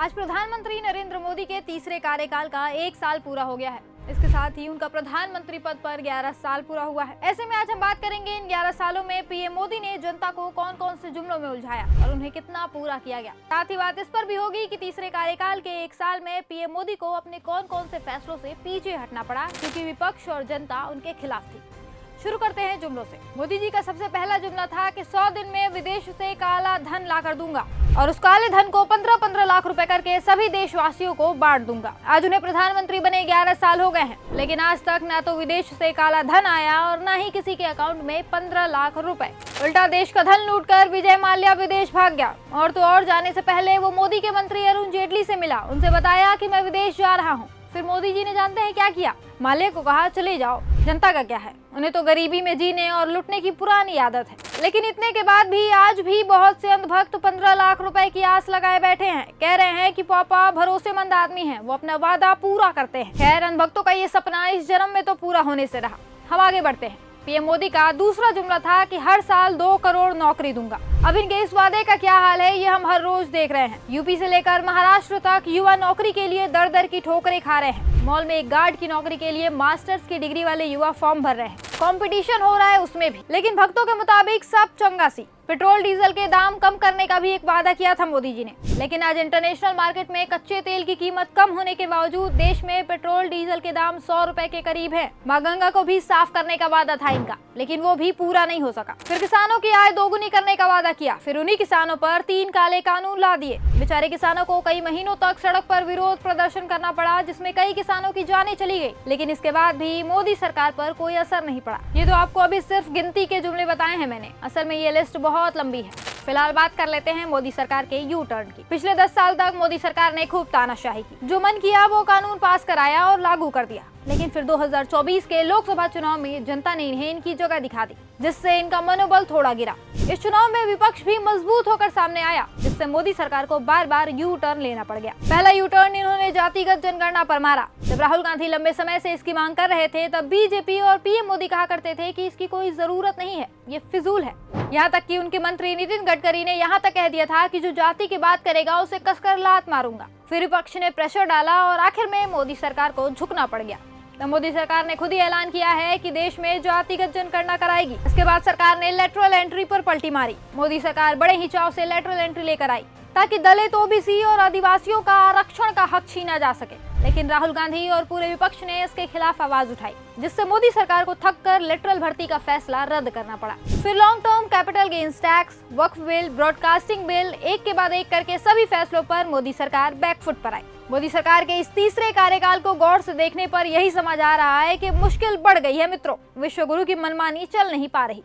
आज प्रधानमंत्री नरेंद्र मोदी के तीसरे कार्यकाल का 1 साल पूरा हो गया है। इसके साथ ही उनका प्रधानमंत्री पद पर 11 साल पूरा हुआ है। ऐसे में आज हम बात करेंगे इन 11 सालों में पीएम मोदी ने जनता को कौन कौन से जुमलों में उलझाया और उन्हें कितना पूरा किया गया। साथ ही बात इस पर भी होगी कि तीसरे कार्यकाल के 1 साल में पीएम मोदी को अपने कौन कौन से फैसलों से पीछे हटना पड़ा, क्योंकि विपक्ष और जनता उनके खिलाफ थी। शुरू करते हैं जुमलों से। मोदी जी का सबसे पहला जुमला था कि 100 दिन में विदेश से काला धन ला कर दूंगा और उस काले धन को 15-15 लाख रुपए करके सभी देशवासियों को बांट दूंगा। आज उन्हें प्रधानमंत्री बने 11 साल हो गए हैं, लेकिन आज तक न तो विदेश से काला धन आया और न ही किसी के अकाउंट में 15 लाख रुपए। उल्टा देश का धन लूटकर विजय माल्या विदेश भाग गया। और तो और, जाने से पहले वो मोदी के मंत्री अरुण जेटली से मिला, उनसे बताया कि मैं विदेश जा रहा हूँ। फिर मोदी जी ने जानते हैं क्या किया? माल्या को कहा चले जाओ, जनता का क्या है, उन्हें तो गरीबी में जीने और लुटने की पुरानी आदत है। लेकिन इतने के बाद भी आज भी बहुत से अंधभक्त 15 लाख रुपए की आस लगाए बैठे हैं। कह रहे हैं कि पापा भरोसेमंद आदमी हैं, वो अपना वादा पूरा करते हैं। खैर, अंधभक्तों का ये सपना इस जन्म में तो पूरा होने से रहा। हम आगे बढ़ते हैं। पीएम मोदी का दूसरा जुमला था कि हर साल 2 करोड़ नौकरी दूंगा। अब इनके इस वादे का क्या हाल है, ये हम हर रोज देख रहे हैं। यूपी से लेकर महाराष्ट्र तक युवा नौकरी के लिए दर दर की ठोकरें खा रहे हैं। मॉल में एक गार्ड की नौकरी के लिए मास्टर्स की डिग्री वाले युवा फॉर्म भर रहे हैं। कंपटीशन हो रहा है उसमें भी। लेकिन भक्तों के मुताबिक सब चंगा सी। पेट्रोल डीजल के दाम कम करने का भी एक वादा किया था मोदी जी ने, लेकिन आज इंटरनेशनल मार्केट में कच्चे तेल की कीमत कम होने के बावजूद देश में पेट्रोल डीजल के दाम 100 रुपए के करीब है। मां गंगा को भी साफ करने का वादा था इनका, लेकिन वो भी पूरा नहीं हो सका। फिर किसानों की आय दोगुनी करने का वादा किया। फिर उन्हीं किसानों पर 3 काले कानून ला दिए। बेचारे किसानों को कई महीनों तक सड़क पर विरोध प्रदर्शन करना पड़ा, जिसमें कई किसानों की जानें चली गई। लेकिन इसके बाद भी मोदी सरकार पर कोई असर नहीं पड़ा। ये तो आपको अभी सिर्फ गिनती के जुमले बताए हैं मैंने, असल में ये लिस्ट बहुत लंबी है। फिलहाल बात कर लेते हैं मोदी सरकार के यू टर्न की। पिछले 10 साल तक मोदी सरकार ने खूब तानाशाही की, जो मन किया वो कानून पास कराया और लागू कर दिया। लेकिन फिर 2024 के लोकसभा चुनाव में जनता ने इन्हें इनकी जगह दिखा दी, जिससे इनका मनोबल थोड़ा गिरा। इस चुनाव में विपक्ष भी मजबूत होकर सामने आया, जिससे मोदी सरकार को बार बार यू टर्न लेना पड़ गया। पहला यू टर्न इन्होंने जातिगत जनगणना पर मारा। जब राहुल गांधी लंबे समय से इसकी मांग कर रहे थे, तब बीजेपी और पीएम मोदी कहा करते थे कि इसकी कोई जरूरत नहीं है, ये फिजूल है। यहाँ तक कि उनके मंत्री नितिन गडकरी ने यहाँ तक कह दिया था कि जो जाति की बात करेगा उसे कसकर लात मारूंगा। फिर विपक्ष ने प्रेशर डाला और आखिर में मोदी सरकार को झुकना पड़ गया। तो मोदी सरकार ने खुद ही ऐलान किया है कि देश में जातिगत जनगणना कराएगी। इसके बाद सरकार ने लेटरल एंट्री पर पलटी मारी। मोदी सरकार बड़े ही चाव से लेटरल एंट्री लेकर आई, ताकि दलित, ओबीसी और आदिवासियों का आरक्षण का हक छीना जा सके। लेकिन राहुल गांधी और पूरे विपक्ष ने इसके खिलाफ आवाज उठाई, जिससे मोदी सरकार को थक कर लेटरल भर्ती का फैसला रद्द करना पड़ा। फिर long term capital gains tax, वक्फ बिल, ब्रॉडकास्टिंग बिल, एक के बाद एक करके सभी फैसलों पर मोदी सरकार बैकफुट पर आई। मोदी सरकार के इस तीसरे कार्यकाल को गौर से देखने पर यही समझ आ रहा है कि मुश्किल बढ़ गई है मित्रों। विश्व गुरु की मनमानी चल नहीं पा रही।